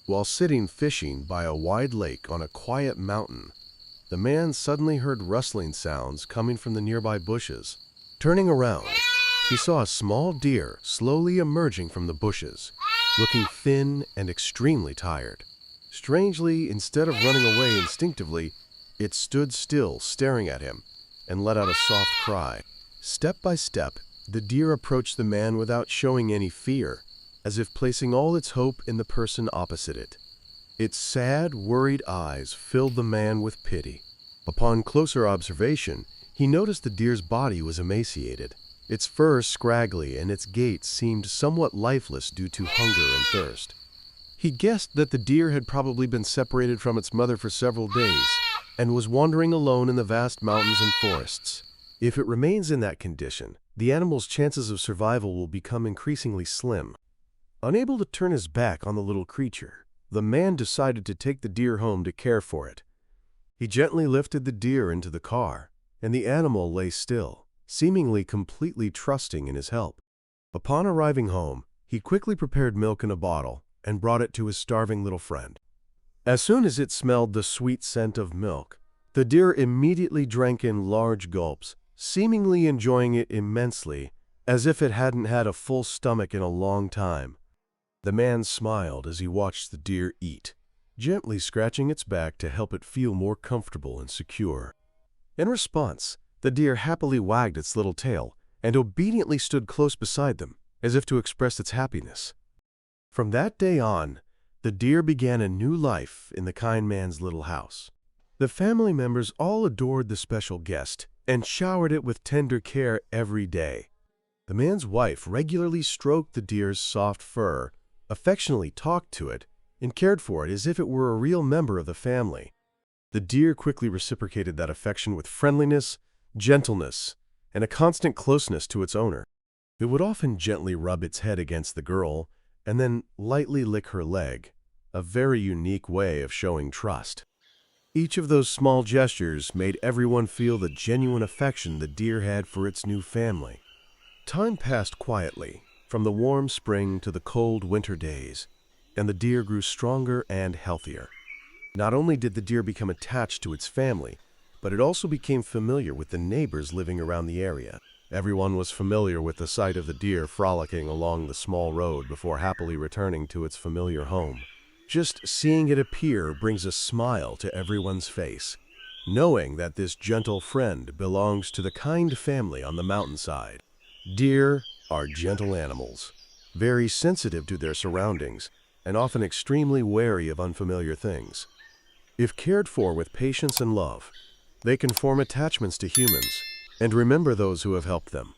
While sitting fishing by a wide lake on a quiet mountain, the man suddenly heard rustling sounds coming from the nearby bushes. Turning around, he saw a small deer slowly emerging from the bushes, looking thin and extremely tired. Strangely, instead of running away instinctively, it stood still, staring at him, and let out a soft cry. Step by step, the deer approached the man without showing any fear, as if placing all its hope in the person opposite it. Its sad, worried eyes filled the man with pity. Upon closer observation, he noticed the deer's body was emaciated, its fur scraggly, and its gait seemed somewhat lifeless due to hunger and thirst. He guessed that the deer had probably been separated from its mother for several days and was wandering alone in the vast mountains and forests. If it remains in that condition, the animal's chances of survival will become increasingly slim. Unable to turn his back on the little creature, the man decided to take the deer home to care for it. He gently lifted the deer into the car, and the animal lay still, seemingly completely trusting in his help. Upon arriving home, he quickly prepared milk in a bottle and brought it to his starving little friend. As soon as it smelled the sweet scent of milk, the deer immediately drank in large gulps, seemingly enjoying it immensely, as if it hadn't had a full stomach in a long time. The man smiled as he watched the deer eat, gently scratching its back to help it feel more comfortable and secure. In response, the deer happily wagged its little tail and obediently stood close beside them, as if to express its happiness. From that day on, the deer began a new life in the kind man's little house. The family members all adored the special guest and showered it with tender care every day. The man's wife regularly stroked the deer's soft fur, affectionately talked to it, and cared for it as if it were a real member of the family. The deer quickly reciprocated that affection with friendliness, gentleness, and a constant closeness to its owner. It would often gently rub its head against the girl and then lightly lick her leg, a very unique way of showing trust. Each of those small gestures made everyone feel the genuine affection the deer had for its new family. Time passed quietly, from the warm spring to the cold winter days, and the deer grew stronger and healthier. Not only did the deer become attached to its family, but it also became familiar with the neighbors living around the area. Everyone was familiar with the sight of the deer frolicking along the small road before happily returning to its familiar home. Just seeing it appear brings a smile to everyone's face, knowing that this gentle friend belongs to the kind family on the mountainside. Deer are gentle animals, very sensitive to their surroundings, and often extremely wary of unfamiliar things. If cared for with patience and love, they can form attachments to humans and remember those who have helped them.